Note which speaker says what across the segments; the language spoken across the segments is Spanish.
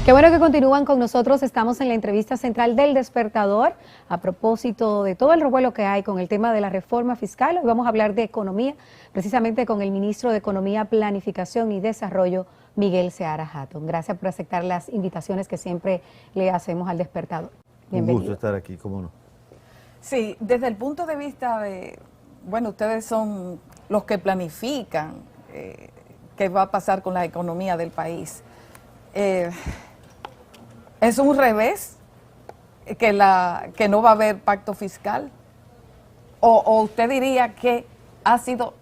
Speaker 1: Qué bueno que continúan con nosotros. Estamos en la entrevista central del Despertador a propósito de todo el revuelo que hay con el tema de la reforma fiscal. Hoy vamos a hablar de economía, precisamente con el ministro de Economía, Planificación y Desarrollo, Miguel Seara Hatton. Gracias por aceptar las invitaciones que siempre le hacemos al Despertador. Bienvenido.
Speaker 2: Un gusto estar aquí, cómo no.
Speaker 3: Sí, desde el punto de vista de, bueno, ustedes son los que planifican qué va a pasar con la economía del país. ¿Es un revés que no va a haber pacto fiscal? ¿O usted diría que ha sido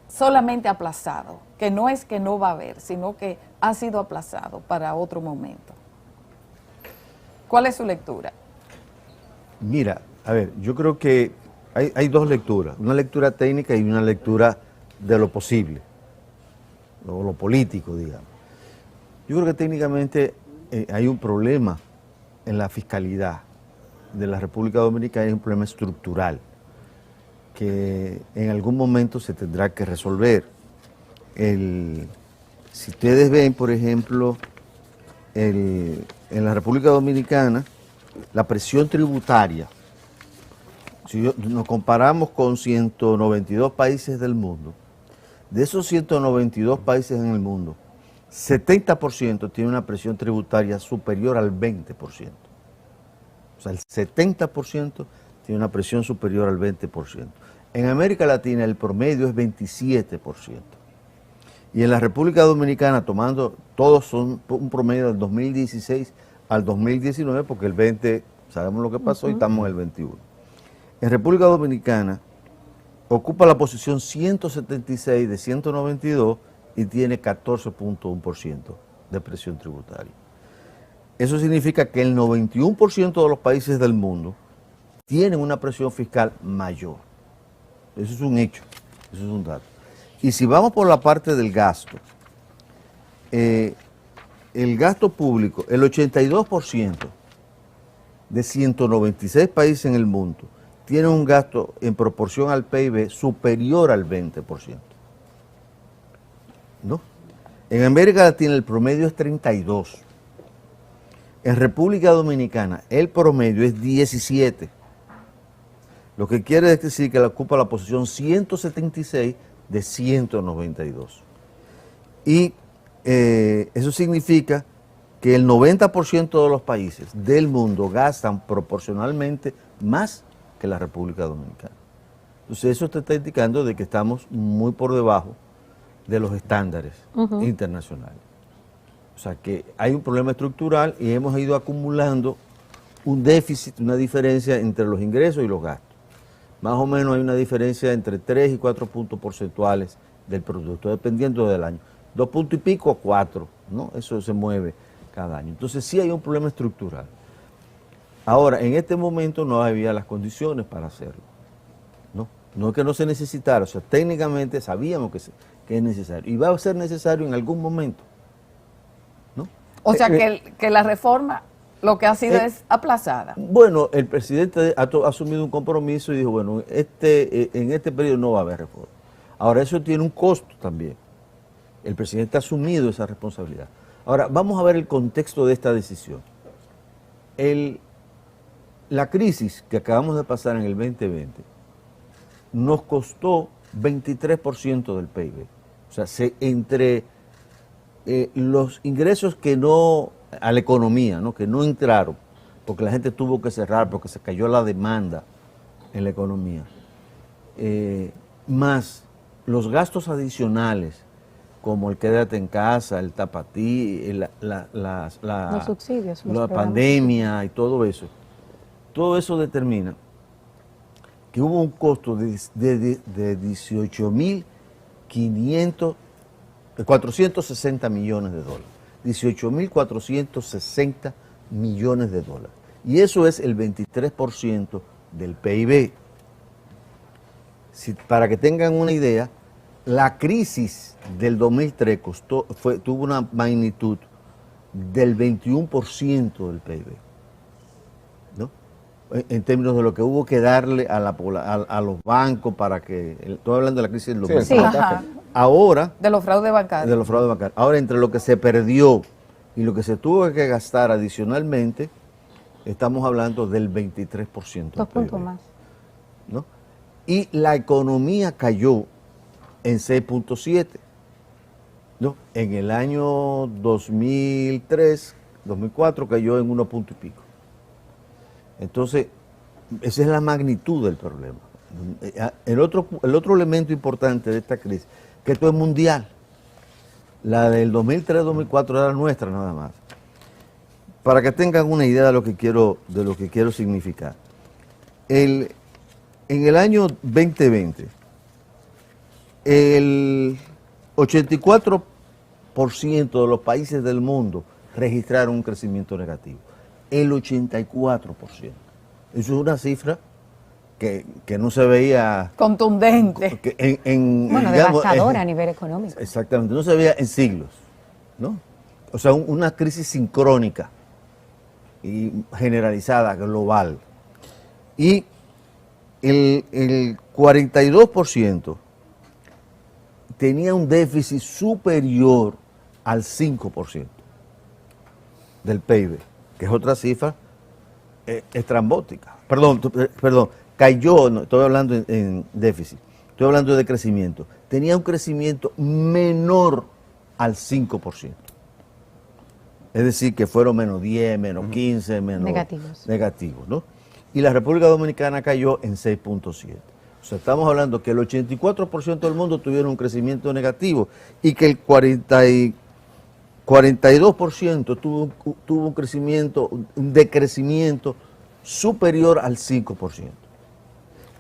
Speaker 3: solamente aplazado? Que no es que no va a haber, sino que ha sido aplazado para otro momento. ¿Cuál es su lectura?
Speaker 2: Mira, a ver, yo creo que hay dos lecturas, una lectura técnica y una lectura de lo posible, o lo político, digamos. Yo creo que técnicamente hay un problema en la fiscalidad de la República Dominicana, es un problema estructural que en algún momento se tendrá que resolver. Si ustedes ven, por ejemplo, en la República Dominicana, la presión tributaria, si nos comparamos con 192 países del mundo, de esos 192 países en el mundo, 70% tiene una presión tributaria superior al 20%. O sea, el 70% tiene una presión superior al 20%. En América Latina el promedio es 27%. Y en la República Dominicana, tomando, todos son un promedio del 2016 al 2019, porque el 20, sabemos lo que pasó y estamos en el 21. En República Dominicana ocupa la posición 176 de 192 y tiene 14.1% de presión tributaria. Eso significa que el 91% de los países del mundo tienen una presión fiscal mayor. Eso es un hecho, eso es un dato. Y si vamos por la parte del gasto, el gasto público, el 82% de 196 países en el mundo tiene un gasto en proporción al PIB superior al 20%. ¿No? En América Latina el promedio es 32. En República Dominicana el promedio es 17. Lo que quiere decir que la ocupa la posición 176 de 192. Y eso significa que el 90% de los países del mundo gastan proporcionalmente más que la República Dominicana. Entonces eso te está indicando de que estamos muy por debajo de los estándares internacionales. O sea que hay un problema estructural y hemos ido acumulando un déficit, una diferencia entre los ingresos y los gastos. Más o menos hay una diferencia entre 3 y 4 puntos porcentuales del producto, dependiendo del año. 2 puntos y pico a 4, ¿no? Eso se mueve cada año. Entonces sí hay un problema estructural. Ahora, en este momento no había las condiciones para hacerlo. No es que no se necesitara, o sea, técnicamente sabíamos que es necesario. Y va a ser necesario en algún momento, ¿no?
Speaker 3: O sea, que la reforma lo que ha sido es aplazada.
Speaker 2: Bueno, el presidente ha asumido un compromiso y dijo, bueno, en este periodo no va a haber reforma. Ahora, eso tiene un costo también. El presidente ha asumido esa responsabilidad. Ahora, vamos a ver el contexto de esta decisión. La crisis que acabamos de pasar en el 2020 nos costó 23% del PIB. O sea, entre los ingresos que no, a la economía, ¿no? Que no entraron, porque la gente tuvo que cerrar, porque se cayó la demanda en la economía, más los gastos adicionales, como el quédate en casa, el tapatí,
Speaker 1: los subsidios,
Speaker 2: la pandemia y todo eso determina que hubo un costo de 460 millones de dólares. 18.460 millones de dólares. Y eso es el 23% del PIB. Para que tengan una idea, la crisis del 2003 tuvo una magnitud del 21% del PIB, ¿no? En términos de lo que hubo que darle a los bancos para que... Estoy hablando de la crisis del 2003.
Speaker 3: Sí,
Speaker 2: ahora...
Speaker 3: de los fraudes bancarios.
Speaker 2: De los fraudes bancarios. Ahora, entre lo que se perdió y lo que se tuvo que gastar adicionalmente, estamos hablando del 23%.
Speaker 1: 2 puntos
Speaker 2: PIB,
Speaker 1: más.
Speaker 2: ¿no? Y la economía cayó en 6.7, ¿no? En el año 2003, 2004 cayó en 1 punto y pico. Entonces, esa es la magnitud del problema. El otro elemento importante de esta crisis, que esto es mundial. La del 2003-2004 era nuestra nada más. Para que tengan una idea de lo que quiero significar. En el año 2020, el 84% de los países del mundo registraron un crecimiento negativo. El 84%. Eso es una cifra que no se veía...
Speaker 3: Contundente.
Speaker 1: Bueno,
Speaker 2: digamos,
Speaker 1: devastadora a nivel económico.
Speaker 2: Exactamente, no se veía en siglos, ¿no? O sea, una crisis sincrónica y generalizada, global. Y el 42% tenía un déficit superior al 5% del PIB, que es otra cifra estrambótica. Perdón, cayó, no, estoy hablando en déficit, estoy hablando de crecimiento. Tenía un crecimiento menor al 5%. Es decir, que fueron menos 10, menos 15, menos negativos, ¿no? Y la República Dominicana cayó en 6.7. O sea, estamos hablando que el 84% del mundo tuvieron un crecimiento negativo y que el 42% tuvo un crecimiento, un decrecimiento superior al 5%.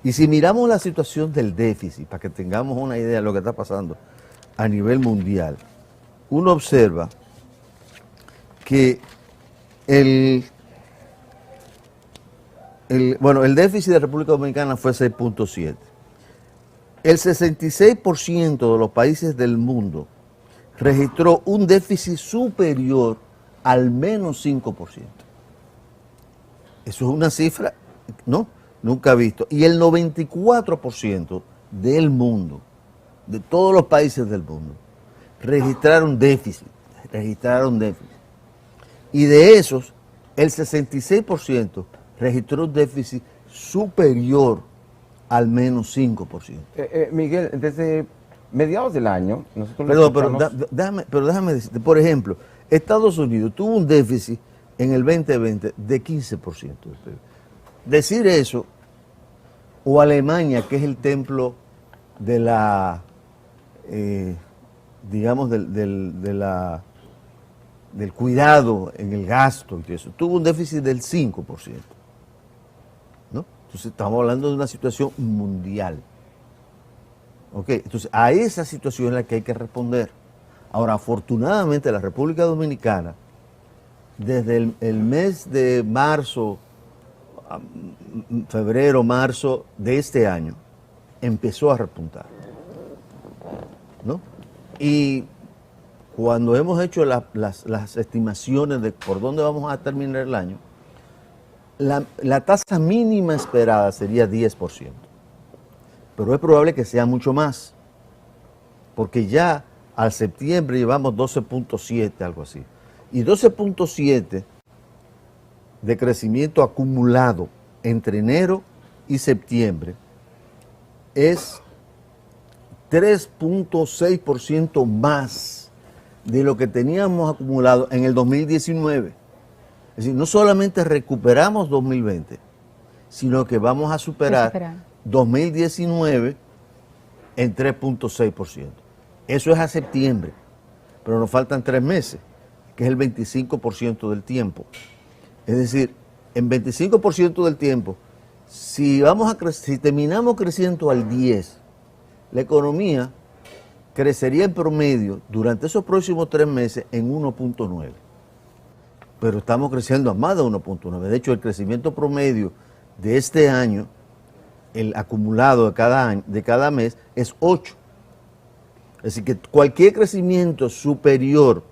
Speaker 2: Y si miramos la situación del déficit, para que tengamos una idea de lo que está pasando a nivel mundial, uno observa que el déficit de la República Dominicana fue 6.7. El 66% de los países del mundo registró un déficit superior al menos 5%. Eso es una cifra, ¿no? Nunca visto. Y el 94% del mundo, de todos los países del mundo, registraron déficit. Y de esos, el 66% registró un déficit superior al menos 5%.
Speaker 4: Miguel, desde mediados del año, nosotros...
Speaker 2: Pero déjame decirte, por ejemplo, Estados Unidos tuvo un déficit en el 2020 de 15%. Decir eso, o Alemania, que es el templo de la, digamos, del cuidado en el gasto y eso, tuvo un déficit del 5%. ¿No? Entonces estamos hablando de una situación mundial. ¿Ok? Entonces a esa situación es la que hay que responder. Ahora, afortunadamente la República Dominicana, desde el mes de marzo, febrero, marzo de este año, empezó a repuntar, ¿no? Y cuando hemos hecho las estimaciones de por dónde vamos a terminar el año, la tasa mínima esperada sería 10%. Pero es probable que sea mucho más, porque ya al septiembre llevamos 12.7, algo así. Y 12.7 de crecimiento acumulado entre enero y septiembre es 3.6% más de lo que teníamos acumulado en el 2019. Es decir, no solamente recuperamos 2020, sino que vamos a superar 2019 en 3.6%. Eso es a septiembre, pero nos faltan 3 meses, que es el 25% del tiempo. Es decir, en 25% del tiempo, si terminamos creciendo al 10%, la economía crecería en promedio durante esos próximos 3 meses en 1.9%. Pero estamos creciendo a más de 1.9%. De hecho, el crecimiento promedio de este año, el acumulado de cada mes, es 8%. Es decir, que cualquier crecimiento superior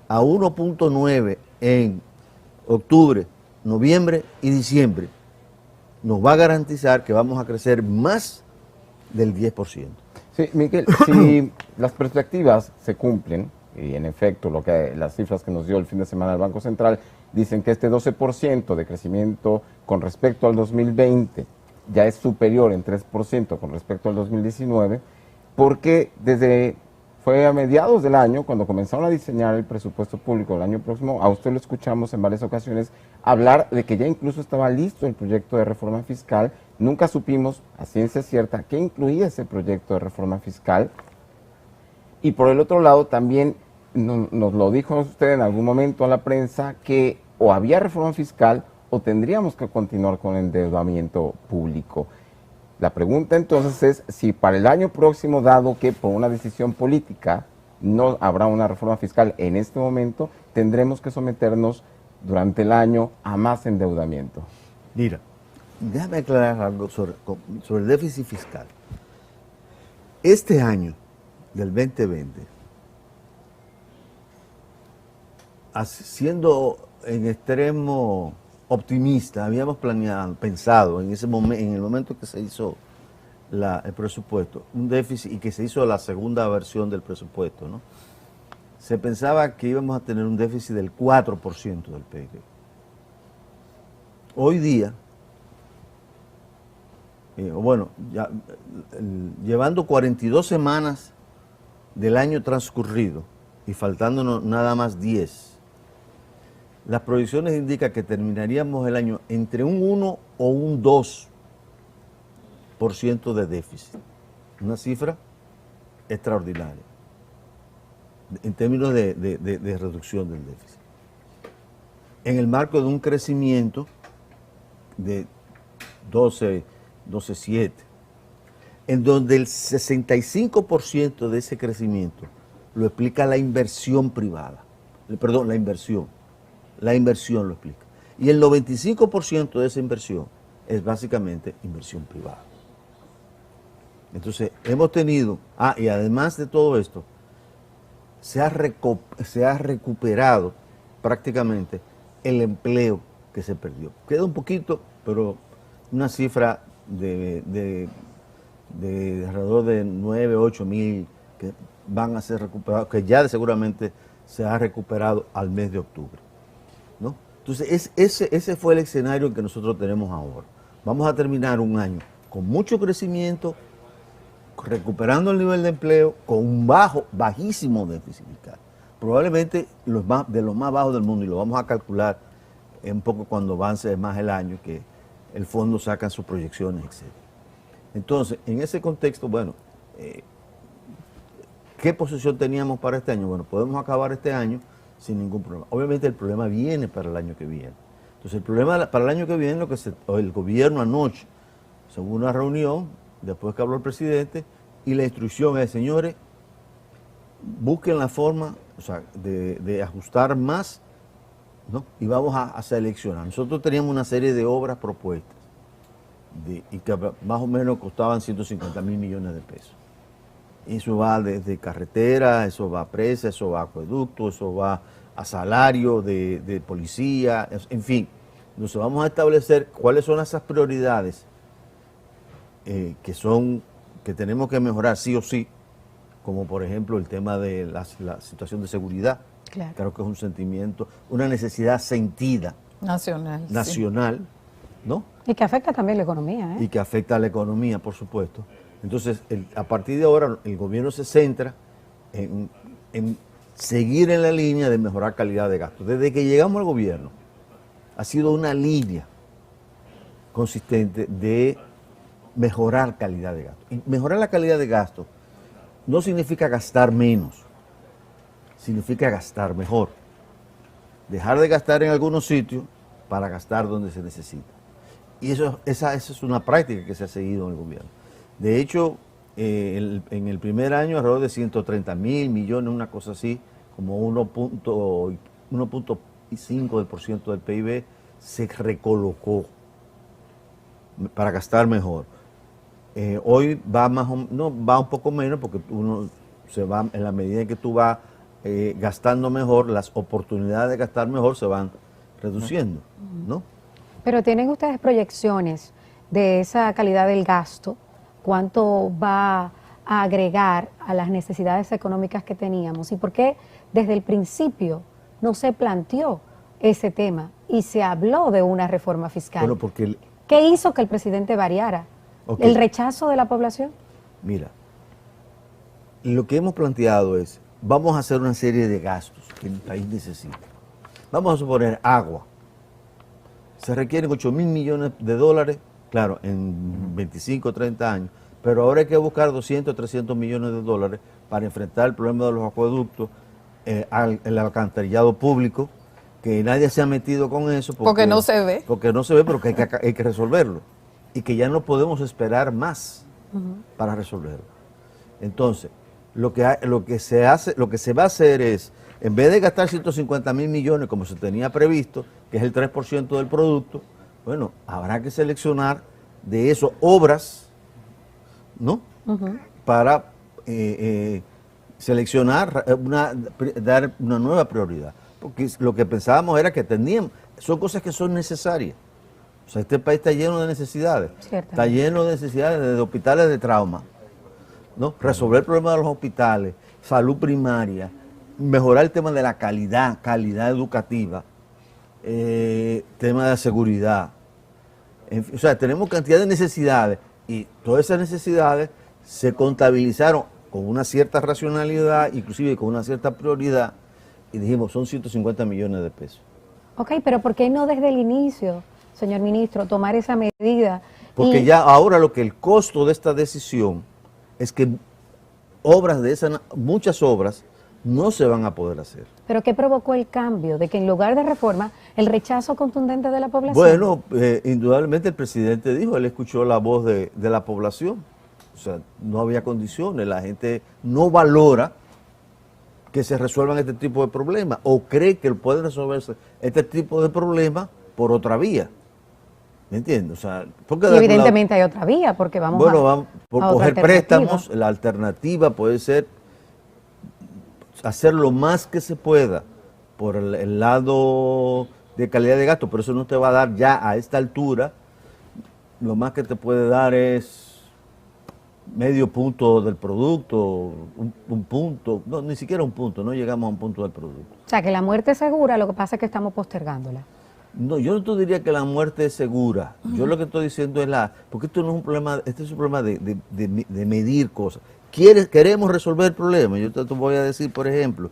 Speaker 2: a 1.9 en octubre, noviembre y diciembre nos va a garantizar que vamos a crecer más del 10%.
Speaker 4: Sí, Miguel, si las perspectivas se cumplen, y en efecto las cifras que nos dio el fin de semana el Banco Central dicen que este 12% de crecimiento con respecto al 2020 ya es superior en 3% con respecto al 2019, porque fue a mediados del año, cuando comenzaron a diseñar el presupuesto público del año próximo, a usted lo escuchamos en varias ocasiones hablar de que ya incluso estaba listo el proyecto de reforma fiscal. Nunca supimos a ciencia cierta qué incluía ese proyecto de reforma fiscal. Y por el otro lado también nos lo dijo usted en algún momento a la prensa que o había reforma fiscal o tendríamos que continuar con el endeudamiento público. La pregunta entonces es si para el año próximo, dado que por una decisión política no habrá una reforma fiscal en este momento, tendremos que someternos durante el año a más endeudamiento.
Speaker 2: Mira, déjame aclarar algo sobre el déficit fiscal. Este año del 2020, siendo en extremo optimista, habíamos pensado en el momento que se hizo el presupuesto, un déficit y que se hizo la segunda versión del presupuesto, ¿no? Se pensaba que íbamos a tener un déficit del 4% del PIB. Hoy día, llevando 42 semanas del año transcurrido y faltándonos nada más 10, las proyecciones indican que terminaríamos el año entre un 1 o un 2% de déficit. Una cifra extraordinaria en términos de reducción del déficit. En el marco de un crecimiento de 12,7, en donde el 65% de ese crecimiento lo explica la inversión privada. Perdón, la inversión lo explica. Y el 95% de esa inversión es básicamente inversión privada. Entonces, hemos tenido, y además de todo esto, se ha recuperado prácticamente el empleo que se perdió. Queda un poquito, pero una cifra de alrededor de 9, 8 mil que van a ser recuperados, que ya seguramente se ha recuperado al mes de octubre, ¿no? Entonces, ese fue el escenario que nosotros tenemos ahora. Vamos a terminar un año con mucho crecimiento, recuperando el nivel de empleo, con un bajísimo déficit fiscal. Probablemente de los más bajos del mundo, y lo vamos a calcular un poco cuando avance más el año, que el fondo saca sus proyecciones, etc. Entonces, en ese contexto, ¿qué posición teníamos para este año? Bueno, podemos acabar este año sin ningún problema. Obviamente el problema viene para el año que viene. Entonces, el problema para el año que viene es el gobierno anoche, según una reunión, después que habló el presidente, y la instrucción es, señores, busquen la forma de ajustar más, ¿no? Y vamos a seleccionar. Nosotros teníamos una serie de obras propuestas y que más o menos costaban 150 mil millones de pesos. Eso va desde carretera, eso va a presa, eso va a acueducto, eso va a salario de policía, en fin. Entonces vamos a establecer cuáles son esas prioridades que tenemos que mejorar sí o sí, como por ejemplo el tema de la situación de seguridad.
Speaker 1: Claro.
Speaker 2: Creo que es un sentimiento, una necesidad sentida
Speaker 3: nacional,
Speaker 2: sí, ¿no?
Speaker 1: Y que afecta también la economía, ¿eh?
Speaker 2: Y que afecta a la economía, por supuesto. Entonces, a partir de ahora, el gobierno se centra en seguir en la línea de mejorar calidad de gasto. Desde que llegamos al gobierno, ha sido una línea consistente de mejorar calidad de gasto. Y mejorar la calidad de gasto no significa gastar menos, significa gastar mejor. Dejar de gastar en algunos sitios para gastar donde se necesita. Y esa es una práctica que se ha seguido en el gobierno. De hecho, en el primer año alrededor de 130 mil millones, una cosa así, como 1.5% del PIB se recolocó para gastar mejor. Hoy va va un poco menos porque uno se va, en la medida en que tú vas gastando mejor, las oportunidades de gastar mejor se van reduciendo, ¿no?
Speaker 1: Pero ¿tienen ustedes proyecciones de esa calidad del gasto? ¿Cuánto va a agregar a las necesidades económicas que teníamos? ¿Y por qué desde el principio no se planteó ese tema y se habló de una reforma fiscal?
Speaker 2: Bueno, porque
Speaker 1: ¿Qué hizo que el presidente variara?
Speaker 2: Ok.
Speaker 1: ¿El rechazo de la población?
Speaker 2: Mira, lo que hemos planteado es, vamos a hacer una serie de gastos que el país necesita. Vamos a suponer agua. Se requieren 8.000 millones de dólares, claro, en 25 o 30 años, pero ahora hay que buscar 200 o 300 millones de dólares para enfrentar el problema de los acueductos, el alcantarillado público, que nadie se ha metido con eso.
Speaker 3: Porque no se ve.
Speaker 2: Porque no se ve, pero que hay que resolverlo. Y que ya no podemos esperar más para resolverlo. Entonces, lo que se va a hacer es, en vez de gastar 150.000 millones como se tenía previsto, que es el 3% del producto, bueno, habrá que seleccionar de eso obras, ¿no? Para seleccionar, dar una nueva prioridad. Porque lo que pensábamos era que son cosas que son necesarias. O sea, este país está lleno de necesidades. Está lleno de necesidades de hospitales de trauma, ¿no? Resolver el problema de los hospitales, salud primaria, mejorar el tema de la calidad educativa, tema de seguridad. En fin, o sea, tenemos cantidad de necesidades y todas esas necesidades se contabilizaron con una cierta racionalidad, inclusive con una cierta prioridad, y dijimos, son 150 millones de pesos.
Speaker 1: Ok, pero ¿por qué no desde el inicio, señor ministro, tomar esa medida?
Speaker 2: Porque ya ahora el costo de esta decisión es que muchas obras no se van a poder hacer.
Speaker 1: ¿Pero qué provocó el cambio? De que en lugar de reforma, el rechazo contundente de la población.
Speaker 2: Bueno, indudablemente el presidente dijo, él escuchó la voz de la población. O sea, no había condiciones, la gente no valora que se resuelvan este tipo de problemas o cree que pueden resolverse este tipo de problemas por otra vía. ¿Me entiendes? O sea, porque
Speaker 1: y evidentemente hay otra vía, porque vamos
Speaker 2: vamos por coger préstamos, la alternativa puede ser hacer lo más que se pueda por el lado de calidad de gasto, pero eso no te va a dar ya a esta altura, lo más que te puede dar es medio punto del producto, un punto, no, ni siquiera un punto, no llegamos a un punto del producto.
Speaker 1: O sea, que la muerte es segura, lo que pasa es que estamos postergándola.
Speaker 2: No, yo no te diría que la muerte es segura. Yo lo que estoy diciendo es porque esto no es un problema, este es un problema de medir cosas. Queremos resolver el problema. Yo te voy a decir, por ejemplo,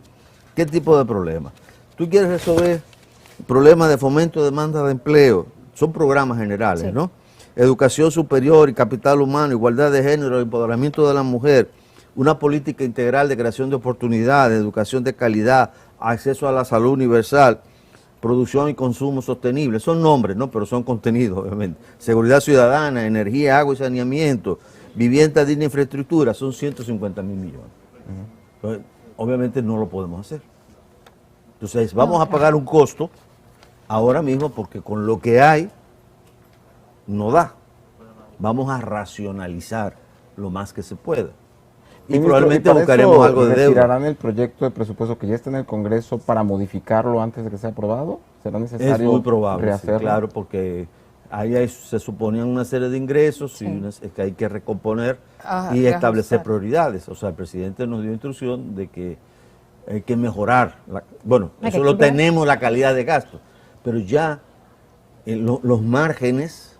Speaker 2: ¿qué tipo de problema? Tú quieres resolver problemas de fomento, demanda de empleo. Son programas generales, sí, ¿no? Educación superior y capital humano, igualdad de género, empoderamiento de la mujer, una política integral de creación de oportunidades, educación de calidad, acceso a la salud universal, producción y consumo sostenible. Son nombres, ¿no? Pero son contenidos, obviamente. Seguridad ciudadana, energía, agua y saneamiento, vivienda digna, infraestructura, son 150.000 millones. Entonces, obviamente no lo podemos hacer. Entonces, vamos a pagar un costo ahora mismo porque con lo que hay no da. Vamos a racionalizar lo más que se pueda. Y
Speaker 4: Ministro,
Speaker 2: probablemente
Speaker 4: y para
Speaker 2: buscaremos
Speaker 4: eso
Speaker 2: algo de deuda.
Speaker 4: ¿Retirarán el proyecto de presupuesto que ya está en el Congreso para modificarlo antes de que sea aprobado? ¿Será necesario
Speaker 2: Es muy probable,
Speaker 4: rehacerlo?
Speaker 2: sí, claro, porque ahí se suponían una serie de ingresos, sí, y que hay que recomponer y establecer prioridades. O sea, el presidente nos dio instrucción de que hay que mejorar. Eso lo tenemos, la calidad de gasto, pero ya los márgenes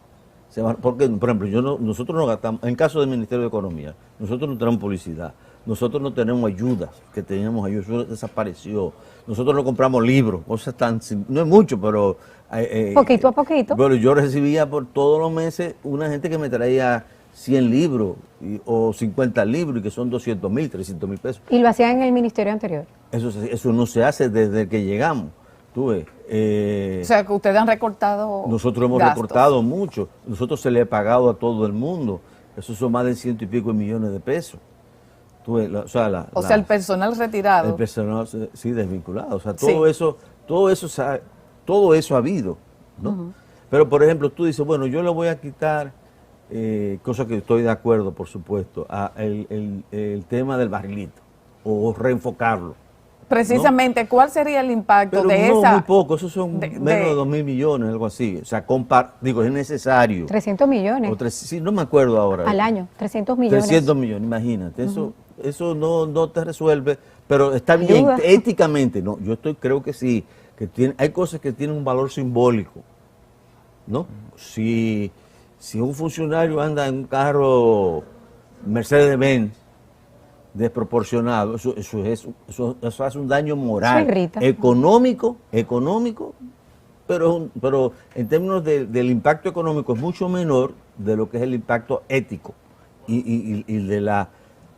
Speaker 2: se van, porque, por ejemplo, nosotros no gastamos, en caso del Ministerio de Economía, nosotros no tenemos publicidad, nosotros no tenemos ayudas, que teníamos ayudas, eso desapareció, nosotros no compramos libros, cosas tan, no es mucho, pero...
Speaker 1: poquito a poquito.
Speaker 2: Bueno, yo recibía por todos los meses una gente que me traía 100 libros o 50 libros y que son 200.000, 300.000 pesos.
Speaker 1: ¿Y lo hacían en el ministerio anterior?
Speaker 2: Eso no se hace desde que llegamos. Tú ves,
Speaker 3: o sea, que ustedes han recortado
Speaker 2: nosotros hemos
Speaker 3: gastos.
Speaker 2: recortado mucho. Nosotros se le ha pagado a todo el mundo. Eso son más de 100 y pico millones de pesos. Tú ves,
Speaker 3: o sea, el personal retirado.
Speaker 2: El personal, sí, desvinculado. O sea, todo eso ha habido, ¿no? Pero, por ejemplo, tú dices, bueno, yo le voy a quitar, cosa que estoy de acuerdo, por supuesto, el tema del barrilito, o reenfocarlo.
Speaker 3: Precisamente, ¿cuál sería el impacto
Speaker 2: Pero
Speaker 3: de
Speaker 2: no,
Speaker 3: esa?
Speaker 2: muy poco, esos son
Speaker 3: de-
Speaker 2: menos de
Speaker 3: de-
Speaker 2: 2.000 millones, algo así. O sea, digo, es necesario.
Speaker 1: 300 millones
Speaker 2: Sí, no me acuerdo ahora.
Speaker 1: al año, 300 millones.
Speaker 2: 300 millones, imagínate. Eso no te resuelve, pero está bien,
Speaker 1: Ayuda.
Speaker 2: éticamente, no, creo que sí, hay cosas que tienen un valor simbólico, ¿no? Si un funcionario anda en un carro Mercedes-Benz desproporcionado, eso hace un daño moral,
Speaker 1: Eso irrita.
Speaker 2: económico, pero en términos del impacto económico es mucho menor de lo que es el impacto ético y de la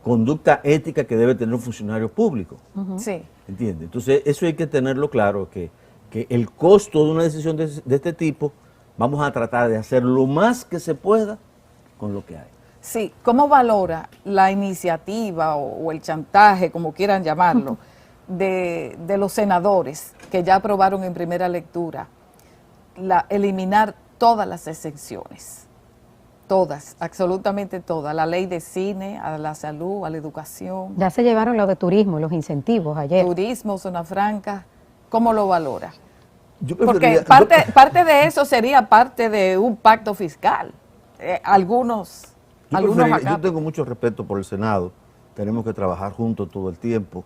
Speaker 2: conducta ética que debe tener un funcionario público.
Speaker 3: Sí.
Speaker 2: ¿Entiendes? Entonces, eso hay que tenerlo claro, que el costo de una decisión de este tipo, vamos a tratar de hacer lo más que se pueda con lo que hay.
Speaker 3: Sí, ¿cómo valora la iniciativa o el chantaje, como quieran llamarlo, de los senadores que ya aprobaron en primera lectura eliminar todas las exenciones? Todas, absolutamente todas. La ley de cine, a la salud, a la educación,
Speaker 1: Ya se llevaron lo de turismo, los incentivos ayer.
Speaker 3: turismo, zona franca. ¿Cómo lo valora?
Speaker 2: Yo
Speaker 3: Porque
Speaker 2: preferiría-
Speaker 3: parte de eso sería parte de un pacto fiscal. Algunos acá.
Speaker 2: Yo tengo mucho respeto por el Senado, tenemos que trabajar juntos todo el tiempo,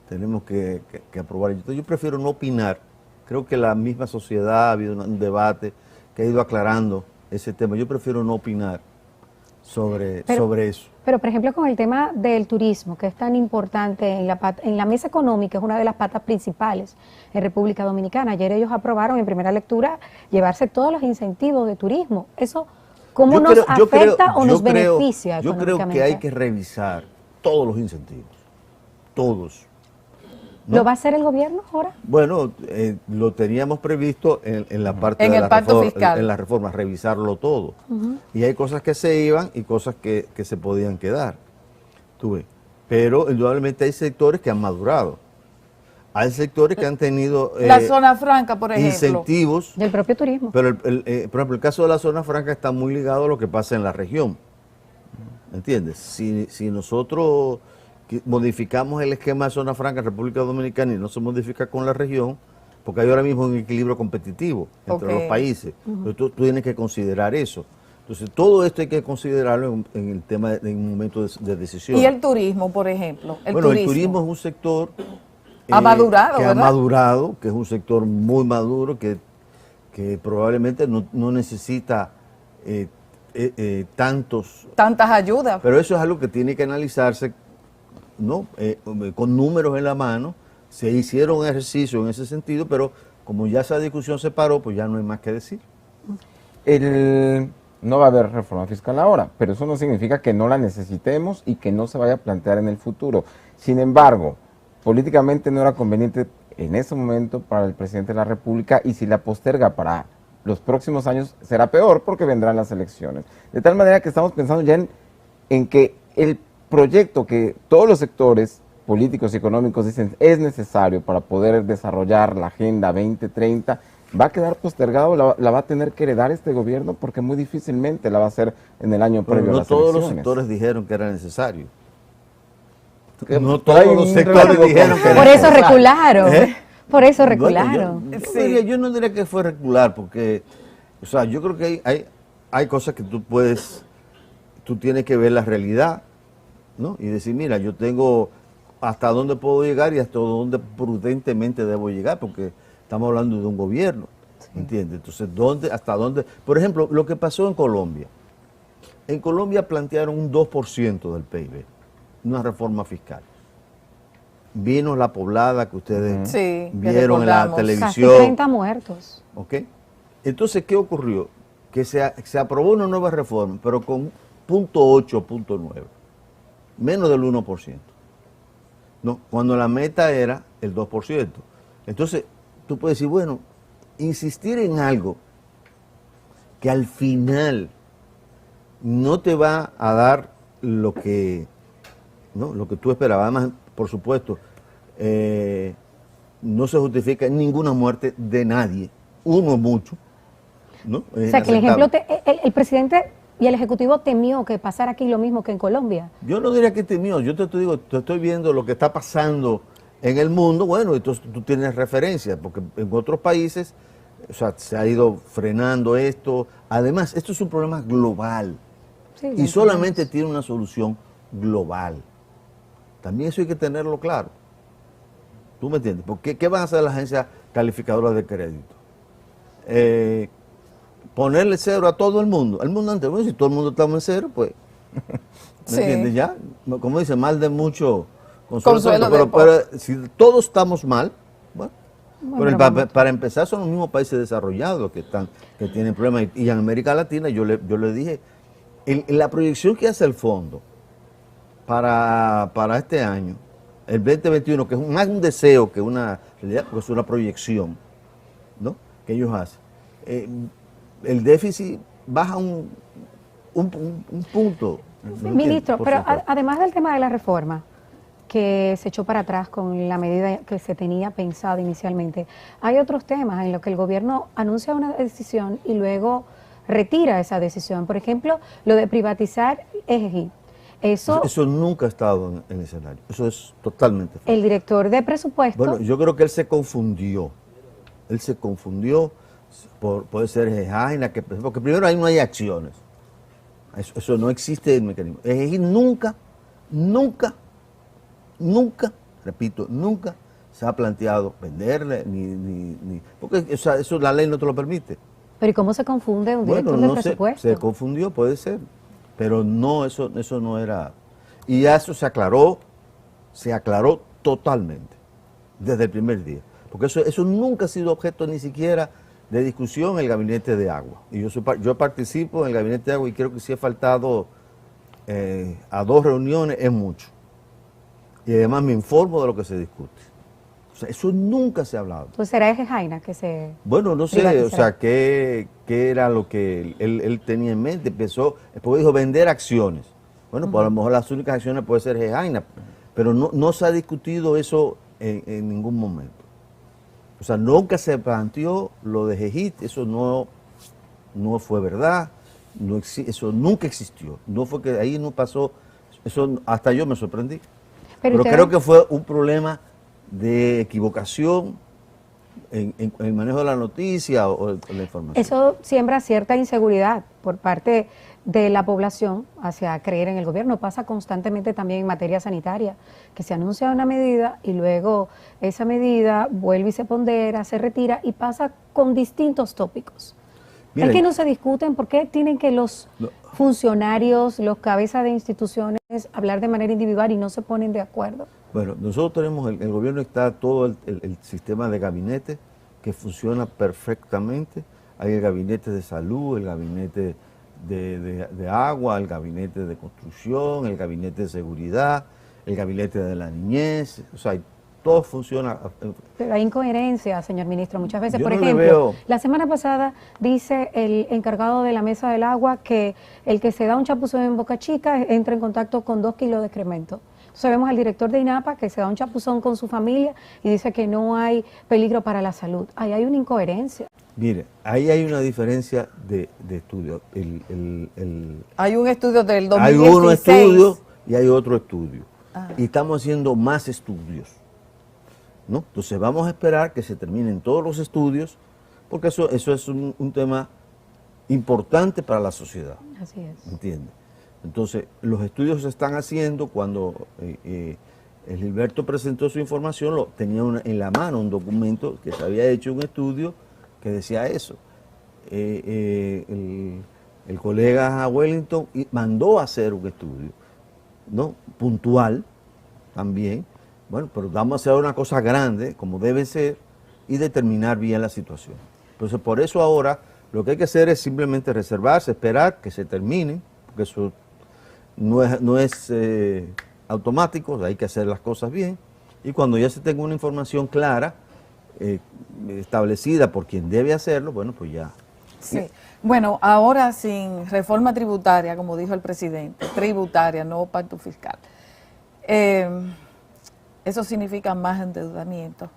Speaker 2: tenemos que aprobar. Entonces, yo prefiero no opinar, creo que la misma sociedad ha habido un debate que ha ido aclarando ese tema, yo prefiero no opinar sobre eso.
Speaker 1: Pero, por ejemplo, con el tema del turismo, que es tan importante en la mesa económica, es una de las patas principales en República Dominicana. Ayer ellos aprobaron en primera lectura llevarse todos los incentivos de turismo. ¿Eso cómo nos afecta o nos beneficia
Speaker 2: Yo creo
Speaker 1: económicamente?
Speaker 2: que hay que revisar todos los incentivos, todos. ¿no?
Speaker 1: ¿Lo va a hacer el gobierno ahora?
Speaker 2: Bueno, lo teníamos previsto en la parte
Speaker 3: En
Speaker 2: de
Speaker 3: el pacto fiscal.
Speaker 2: en la reforma, revisarlo todo. Y hay cosas que se iban y cosas que se podían quedar. Tú ves. Pero indudablemente hay sectores que han madurado. Hay sectores que han tenido
Speaker 3: La zona franca, por ejemplo.
Speaker 2: incentivos,
Speaker 1: Del propio turismo.
Speaker 2: pero por ejemplo, el caso de la zona franca está muy ligado a lo que pasa en la región. ¿Entiendes? Si nosotros modificamos el esquema de zona franca en República Dominicana y no se modifica con la región, porque hay ahora mismo un equilibrio competitivo entre
Speaker 3: Ok.
Speaker 2: los países. Entonces, tú tienes que considerar eso. Entonces, todo esto hay que considerarlo en el tema en un momento de decisión.
Speaker 3: Y el turismo, por ejemplo.
Speaker 2: El turismo es un sector
Speaker 3: Ha madurado,
Speaker 2: que
Speaker 3: ¿verdad?
Speaker 2: ha madurado, que es un sector muy maduro, que probablemente no necesita
Speaker 3: Tantas ayudas.
Speaker 2: pero eso es algo que tiene que analizarse, ¿no? Con números en la mano. Se hicieron ejercicios en ese sentido, pero como ya esa discusión se paró, pues ya no hay más que decir.
Speaker 4: No va a haber reforma fiscal ahora, pero eso no significa que no la necesitemos y que no se vaya a plantear en el futuro. Sin embargo, políticamente no era conveniente en ese momento para el presidente de la República, y si la posterga para los próximos años será peor porque vendrán las elecciones. De tal manera que estamos pensando ya en que el proyecto que todos los sectores políticos y económicos dicen es necesario para poder desarrollar la Agenda 2030, va a quedar postergado, la va a tener que heredar este gobierno, porque muy difícilmente la va a hacer en el año
Speaker 2: Pero
Speaker 4: previo a
Speaker 2: no
Speaker 4: las
Speaker 2: todos los
Speaker 4: elecciones.
Speaker 2: sectores dijeron que era necesario.
Speaker 4: Que
Speaker 2: No
Speaker 4: por ahí
Speaker 2: todos los
Speaker 4: un
Speaker 2: sectores
Speaker 4: relativo
Speaker 2: dijeron que era
Speaker 1: Por eso
Speaker 2: necesario.
Speaker 1: recularon.
Speaker 2: ¿Eh?
Speaker 1: Por eso
Speaker 2: Bueno,
Speaker 1: recularon.
Speaker 2: yo no diría que fue recular, porque, o sea, yo creo que hay cosas que tú tienes que ver la realidad, ¿no? Y decir, mira, yo tengo hasta dónde puedo llegar y hasta dónde prudentemente debo llegar, porque estamos hablando de un gobierno, ¿entiendes? Entonces, hasta dónde? Por ejemplo, lo que pasó en Colombia. En Colombia plantearon un 2% del PIB, una reforma fiscal. Vino la poblada que ustedes
Speaker 3: Sí, que
Speaker 2: vieron en la
Speaker 3: recordamos.
Speaker 1: Casi
Speaker 2: televisión.
Speaker 1: 30 muertos.
Speaker 2: ¿Ok? Entonces, ¿qué ocurrió? Que se aprobó una nueva reforma, pero con 0.8, 0.9, menos del 1%. No, cuando la meta era el 2%. Entonces, tú puedes decir, bueno, insistir en algo que al final no te va a dar lo que tú esperabas. Además, por supuesto, no se justifica ninguna muerte de nadie. Uno mucho, ¿no?
Speaker 1: O sea, que el ejemplo, el presidente y el Ejecutivo temió que pasara aquí lo mismo que en Colombia.
Speaker 2: Yo no diría que temió, yo te estoy viendo lo que está pasando en el mundo, bueno, entonces tú tienes referencias, porque en otros países, o sea, se ha ido frenando esto. Además, esto es un problema global
Speaker 1: Sí,
Speaker 2: y solamente tiene una solución global. También eso hay que tenerlo claro. ¿Tú me entiendes? Porque ¿qué van a hacer las agencias calificadoras de crédito? Ponerle cero a todo el mundo. El mundo entero. Bueno, si todo el mundo estamos en cero, pues, ¿me
Speaker 3: Sí.
Speaker 2: entiendes? Ya, como dice, mal de mucho
Speaker 3: Consuelo de
Speaker 2: pero si todos estamos mal, bueno,
Speaker 1: Bueno,
Speaker 2: pero para empezar son los mismos países desarrollados que tienen problemas. Y en América Latina, yo le dije, la proyección que hace el fondo para este año, el 2021, que es más un deseo que una realidad, porque es una proyección, ¿no?, que ellos hacen. El déficit baja un punto.
Speaker 1: Ministro, pero
Speaker 2: Porcentaje.
Speaker 1: además del tema de la reforma, que se echó para atrás con la medida que se tenía pensado inicialmente, hay otros temas en los que el gobierno anuncia una decisión y luego retira esa decisión. Por ejemplo, lo de privatizar EGI.
Speaker 2: Eso nunca ha estado en el escenario. Eso es totalmente falso.
Speaker 1: El director de presupuesto...
Speaker 2: Bueno, yo creo que él se confundió. Él se confundió, puede ser Ejaina, porque primero ahí no hay acciones. Eso no existe el mecanismo. Ejaina nunca, repito, nunca se ha planteado venderle, porque eso la ley no te lo permite.
Speaker 1: Pero ¿y cómo se confunde un director
Speaker 2: Bueno,
Speaker 1: de
Speaker 2: no sé,
Speaker 1: presupuesto?
Speaker 2: se confundió, puede ser, pero no, eso no era. Y ya eso se aclaró totalmente, desde el primer día. Porque eso nunca ha sido objeto ni siquiera de discusión en el gabinete de agua. Y yo participo en el gabinete de agua y creo que si he faltado a 2 reuniones es mucho. Y además me informo de lo que se discute. O sea, eso nunca se ha hablado.
Speaker 1: Pues será Jaina que se...
Speaker 2: Bueno, no sé,
Speaker 1: privatizará.
Speaker 2: o sea, qué era lo que él tenía en mente. Después dijo vender acciones. Bueno, pues a lo mejor las únicas acciones puede ser Jaina, pero no se ha discutido eso en ningún momento. O sea, nunca se planteó lo de Jejit, eso no fue verdad, eso nunca existió. No fue que ahí no pasó, eso hasta yo me sorprendí. Pero creo que fue un problema de equivocación en el manejo de la noticia o de la información.
Speaker 1: Eso siembra cierta inseguridad por parte de la población hacia creer en el gobierno. Pasa constantemente también en materia sanitaria, que se anuncia una medida y luego esa medida vuelve y se pondera, se retira y pasa con distintos tópicos.
Speaker 2: Miren,
Speaker 1: es que no se discuten, ¿por qué tienen que los funcionarios, los cabezas de instituciones hablar de manera individual y no se ponen de acuerdo?
Speaker 2: Bueno, nosotros tenemos, el gobierno está todo el sistema de gabinete que funciona perfectamente. Hay el gabinete de salud, el gabinete de agua, el gabinete de construcción, el gabinete de seguridad, el gabinete de la niñez, o sea, todo funciona.
Speaker 1: Pero hay incoherencia, señor ministro, muchas veces.
Speaker 2: Yo
Speaker 1: Por
Speaker 2: no le
Speaker 1: ejemplo,
Speaker 2: veo...
Speaker 1: la semana pasada dice el encargado de la mesa del agua que el que se da un chapuzón en Boca Chica entra en contacto con 2 kilos de excremento. Entonces vemos al director de INAPA que se da un chapuzón con su familia y dice que no hay peligro para la salud. Ahí hay una incoherencia.
Speaker 2: Mire, ahí hay una diferencia de estudio.
Speaker 3: Hay un estudio del 2016.
Speaker 2: Hay uno estudio y hay otro estudio. Y estamos haciendo más estudios, ¿no? Entonces vamos a esperar que se terminen todos los estudios, porque eso es un tema importante para la sociedad.
Speaker 1: Así es.
Speaker 2: ¿Entiendes? Entonces, los estudios se están haciendo. Cuando Gilberto presentó su información, tenía en la mano un documento que se había hecho un estudio que decía eso. El colega Wellington mandó a hacer un estudio, ¿no?, puntual también. Bueno, pero vamos a hacer una cosa grande, como debe ser, y determinar bien la situación. Entonces, por eso ahora lo que hay que hacer es simplemente reservarse, esperar que se termine, porque eso no es automático, hay que hacer las cosas bien, y cuando ya se tenga una información clara, establecida por quien debe hacerlo, bueno, pues ya.
Speaker 3: Sí. Bueno, ahora sin reforma tributaria, como dijo el presidente, tributaria, no pacto fiscal, eso significa más endeudamiento.